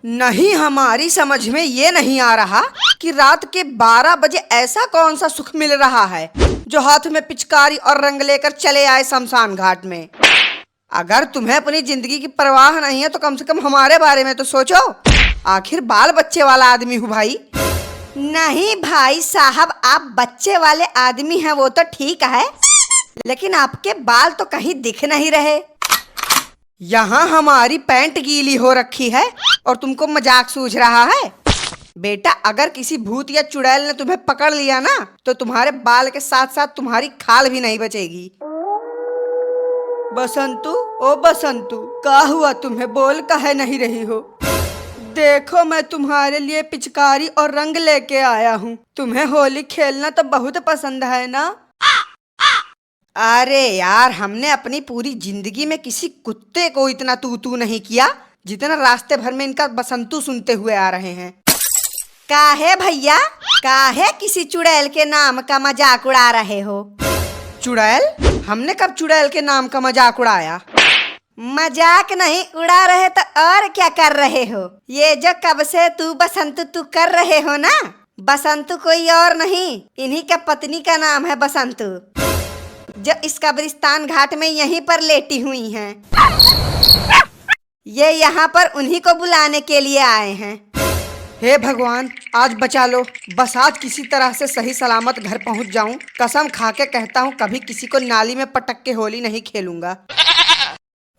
नहीं, हमारी समझ में ये नहीं आ रहा कि रात के 12 बजे ऐसा कौन सा सुख मिल रहा है जो हाथ में पिचकारी और रंग लेकर चले आए शमशान घाट में। अगर तुम्हें अपनी जिंदगी की परवाह नहीं है तो कम से कम हमारे बारे में तो सोचो। आखिर बाल बच्चे वाला आदमी हूँ भाई। नहीं भाई साहब, आप बच्चे वाले आदमी हैं वो तो ठीक है, लेकिन आपके बाल तो कहीं दिख नहीं रहे। यहाँ हमारी पैंट गीली हो रखी है और तुमको मजाक सूझ रहा है। बेटा, अगर किसी भूत या चुड़ैल ने तुम्हें पकड़ लिया ना तो तुम्हारे बाल के साथ साथ तुम्हारी खाल भी नहीं बचेगी। बसंतु, ओ बसंतु, क्या हुआ तुम्हें? बोल काहे नहीं रही हो? देखो, मैं तुम्हारे लिए पिचकारी और रंग लेके आया हूँ। तुम्हें होली खेलना तो बहुत पसंद है ना? अरे यार, हमने अपनी पूरी जिंदगी में किसी कुत्ते को इतना तू तू नहीं किया जितना रास्ते भर में इनका बसंतु सुनते हुए आ रहे हैं। काहे भैया, काहे किसी चुड़ैल के नाम का मजाक उड़ा रहे हो? चुड़ैल? हमने कब चुड़ैल के नाम का मजाक उड़ाया? मजाक नहीं उड़ा रहे तो और क्या कर रहे हो? ये जो कब से तू बसंतु तू कर रहे हो ना, बसंतु कोई और नहीं, इन्हीं का पत्नी का नाम है बसंतु, जो इस कब्रिस्तान घाट में यहीं पर लेटी हुई हैं। ये यहाँ पर उन्हीं को बुलाने के लिए आए हैं। हे भगवान, आज बचा लो, बस आज किसी तरह से सही सलामत घर पहुँच जाऊं। कसम खा के कहता हूँ कभी किसी को नाली में पटक के होली नहीं खेलूंगा।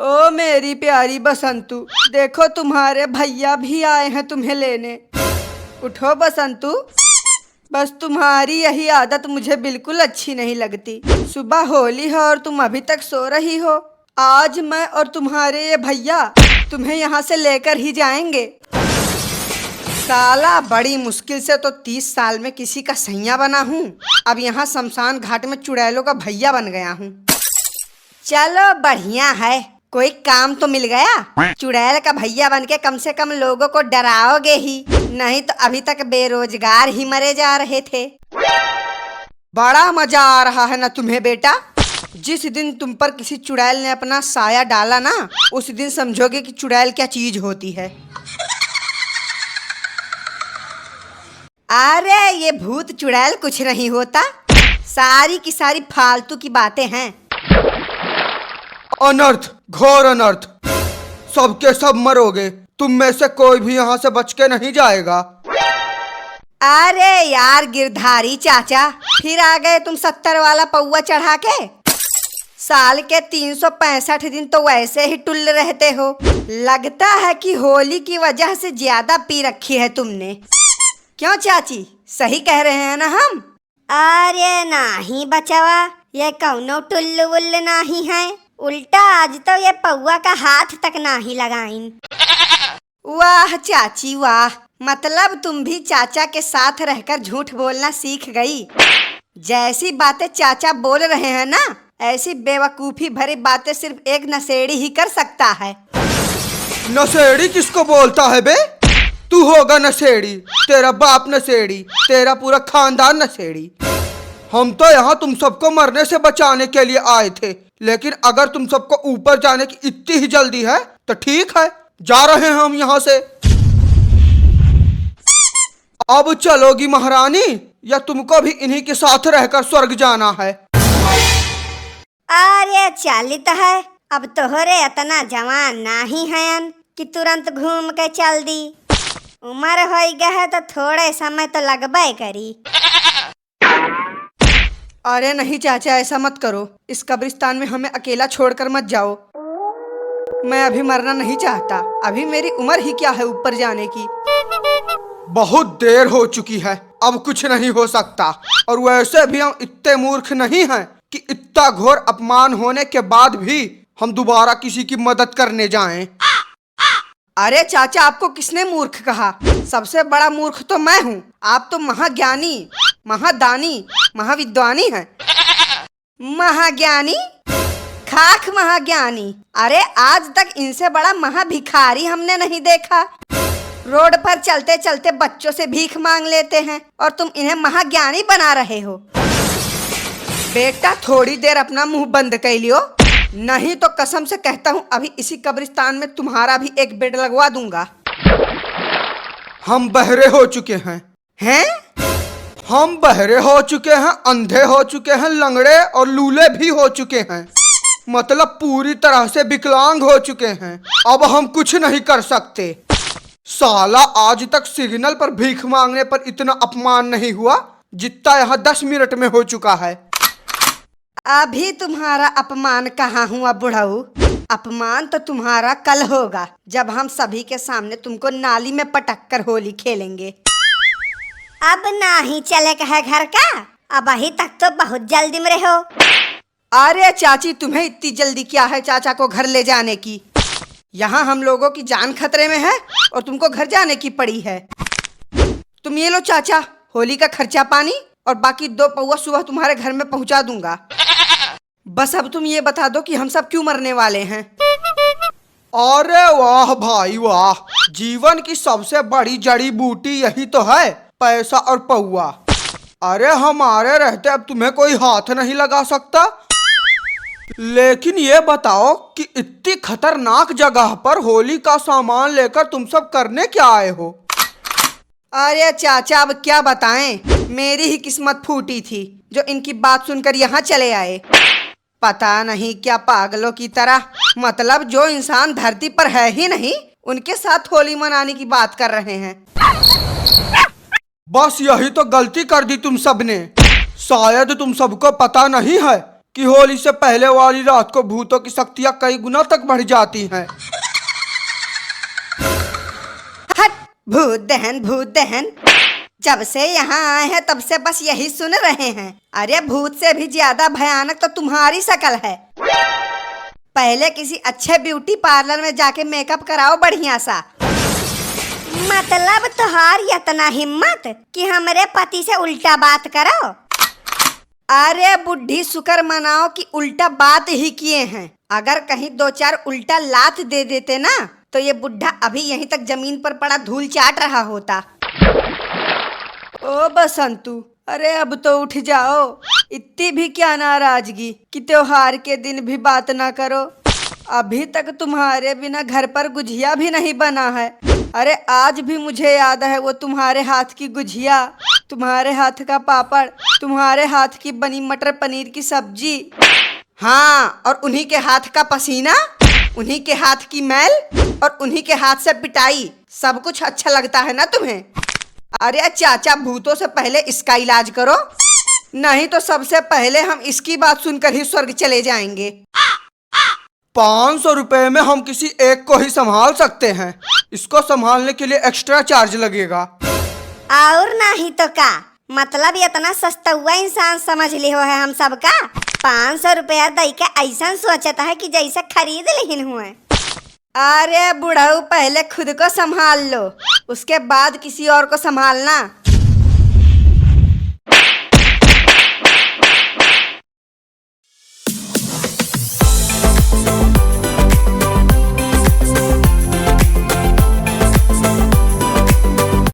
ओ मेरी प्यारी बसंतु, देखो तुम्हारे भैया भी आए हैं तुम्हें लेने। उठो बसंतु, बस तुम्हारी यही आदत मुझे बिल्कुल अच्छी नहीं लगती। सुबह होली है और तुम अभी तक सो रही हो। आज मैं और तुम्हारे ये भैया तुम्हें यहाँ से लेकर ही जाएंगे। साला, बड़ी मुश्किल से तो 30 साल में किसी का सैया बना हूँ, अब यहाँ शमशान घाट में चुड़ैलों का भैया बन गया हूँ। चलो बढ़िया है, कोई काम तो मिल गया। चुड़ैल का भैया बन के कम से कम लोगों को डराओगे ही, नहीं तो अभी तक बेरोजगार ही मरे जा रहे थे। बड़ा मजा आ रहा है ना तुम्हें बेटा? जिस दिन तुम पर किसी चुड़ैल ने अपना साया डाला ना, उस दिन समझोगे कि चुड़ैल क्या चीज होती है। अरे ये भूत चुड़ैल कुछ नहीं होता, सारी की सारी फालतू की बातें हैं। अनर्थ, घोर अनर्थ, सबके सब मरोगे। तुम में से कोई भी यहाँ से बच के नहीं जाएगा। अरे यार गिरधारी चाचा, फिर आ गए तुम 70 वाला पौवा चढ़ा के। साल के 365 दिन तो वैसे ही टुल्ल रहते हो। लगता है कि होली की वजह से ज्यादा पी रखी है तुमने। क्यों चाची, सही कह रहे हैं ना हम? अरे नहीं बचवा, ये कौनो टुल्लू वुल्लू नहीं है, उल्टा आज तो ये पौवा का हाथ तक नहीं लगाइन। वाह चाची वाह, मतलब तुम भी चाचा के साथ रहकर झूठ बोलना सीख गई। जैसी बातें चाचा बोल रहे हैं ना, ऐसी बेवकूफी भरी बातें सिर्फ एक नशेड़ी ही कर सकता है। नशेड़ी किसको बोलता है बे? तू होगा नशेड़ी, तेरा बाप नशेड़ी, तेरा पूरा खानदान नशेड़ी। हम तो यहाँ तुम सबको मरने से बचाने के लिए आए थे, लेकिन अगर तुम सबको ऊपर जाने की इतनी ही जल्दी है तो ठीक है, जा रहे हैं हम यहाँ से। अब चलोगी महारानी, या तुमको भी इन्हीं के साथ रहकर स्वर्ग जाना है? अरे चालित है, अब तोहरे इतना जवान नहीं है कि तुरंत घूम के चल दी। उम्र हो गया है तो थोड़े समय तो लगबे करी। अरे नहीं चाचा, ऐसा मत करो, इस कब्रिस्तान में हमें अकेला छोड़कर मत जाओ। मैं अभी मरना नहीं चाहता, अभी मेरी उम्र ही क्या है ऊपर जाने की। बहुत देर हो चुकी है, अब कुछ नहीं हो सकता। और वैसे भी हम इतने मूर्ख नहीं हैं कि इतना घोर अपमान होने के बाद भी हम दोबारा किसी की मदद करने जाएं। अरे चाचा, आपको किसने मूर्ख कहा? सबसे बड़ा मूर्ख तो मैं हूँ। आप तो महाज्ञानी, महादानी, महाविद्वानी हैं। महाज्ञानी? खाक महाज्ञानी? अरे आज तक इनसे बड़ा महाभिखारी हमने नहीं देखा। रोड पर चलते चलते बच्चों से भीख मांग लेते हैं और तुम इन्हें महाज्ञानी बना रहे हो। बेटा, थोड़ी देर अपना मुंह बंद कर लियो, नहीं तो कसम से कहता हूँ अभी इसी कब्रिस्तान में तुम्हारा भी एक बेड लगवा दूंगा। हम बहरे हो चुके हैं। हैं? हम बहरे हो चुके हैं, अंधे हो चुके हैं, लंगड़े और लूले भी हो चुके हैं। मतलब पूरी तरह से विकलांग हो चुके हैं। अब हम कुछ नहीं कर सकते। साला आज तक सिग्नल पर भीख मांगने पर इतना अपमान नहीं हुआ जितना यहाँ 10 मिनट में हो चुका है। अभी तुम्हारा अपमान कहाँ हुआ बुढ़ऊ? अपमान तो तुम्हारा कल होगा, जब हम सभी के सामने तुमको नाली में पटक कर होली खेलेंगे। अब नहीं चले है घर का, अब अभी तक तो बहुत जल्दी में रहो। अरे चाची, तुम्हें इतनी जल्दी क्या है चाचा को घर ले जाने की? यहाँ हम लोगों की जान खतरे में है और तुमको घर जाने की पड़ी है। तुम ये लो चाचा, होली का खर्चा पानी और बाकी 2 पौवा सुबह तुम्हारे घर में पहुंचा दूंगा। बस अब तुम ये बता दो कि हम सब क्यों मरने वाले हैं। अरे वाह भाई वाह, जीवन की सबसे बड़ी जड़ी बूटी यही तो है, पैसा और पौवा। अरे हमारे रहते अब तुम्हें कोई हाथ नहीं लगा सकता। लेकिन ये बताओ कि इतनी खतरनाक जगह पर होली का सामान लेकर तुम सब करने क्या आए हो? अरे चाचा, अब क्या बताएं, मेरी ही किस्मत फूटी थी जो इनकी बात सुनकर यहाँ चले आए। पता नहीं क्या पागलों की तरह, मतलब जो इंसान धरती पर है ही नहीं, उनके साथ होली मनाने की बात कर रहे हैं। बस यही तो गलती कर दी तुम सबने। शायद तुम सबको पता नहीं है कि होली से पहले वाली रात को भूतों की शक्तियां कई गुना तक बढ़ जाती हैं। हट, भूत दहन भूत दहन। जब से यहाँ आए हैं तब से बस यही सुन रहे हैं। अरे भूत से भी ज्यादा भयानक तो तुम्हारी शक्ल है। पहले किसी अच्छे ब्यूटी पार्लर में जाके मेकअप कराओ बढ़िया सा। मतलब तुहार इतना हिम्मत कि हमारे पति से उल्टा बात करो? अरे बुढ़ी, शुक्र मनाओ कि उल्टा बात ही किए हैं। अगर कहीं 2-4 उल्टा लात दे देते ना, तो ये बुढ़ा अभी यहीं तक जमीन पर पड़ा धूल चाट रहा होता। ओ बसंतु, अरे अब तो उठ जाओ। इतनी भी क्या नाराजगी कि त्योहार के दिन भी बात ना करो। अभी तक तुम्हारे बिना घर पर गुझिया भी नहीं बना है। अरे आज भी मुझे याद है वो तुम्हारे हाथ की गुझिया, तुम्हारे हाथ का पापड़, तुम्हारे हाथ की बनी मटर पनीर की सब्जी। हाँ, और उन्हीं के हाथ का पसीना, उन्हीं के हाथ की मैल और उन्हीं के हाथ से पिटाई। सब कुछ अच्छा लगता है ना तुम्हें? अरे चाचा, भूतों से पहले इसका इलाज करो, नहीं तो सबसे पहले हम इसकी बात सुनकर ही स्वर्ग चले जाएंगे। 500 रुपए में हम किसी एक को ही संभाल सकते हैं। इसको संभालने के लिए एक्स्ट्रा चार्ज लगेगा। और नहीं तो का, मतलब इतना सस्ता हुआ इंसान समझ लियो है हम सबका। 500 रुपया दई के ऐसा सोचता है कि जैसे खरीद लेहिन हुए। अरे बुढ़ऊ, पहले खुद को संभाल लो, उसके बाद किसी और को संभालना।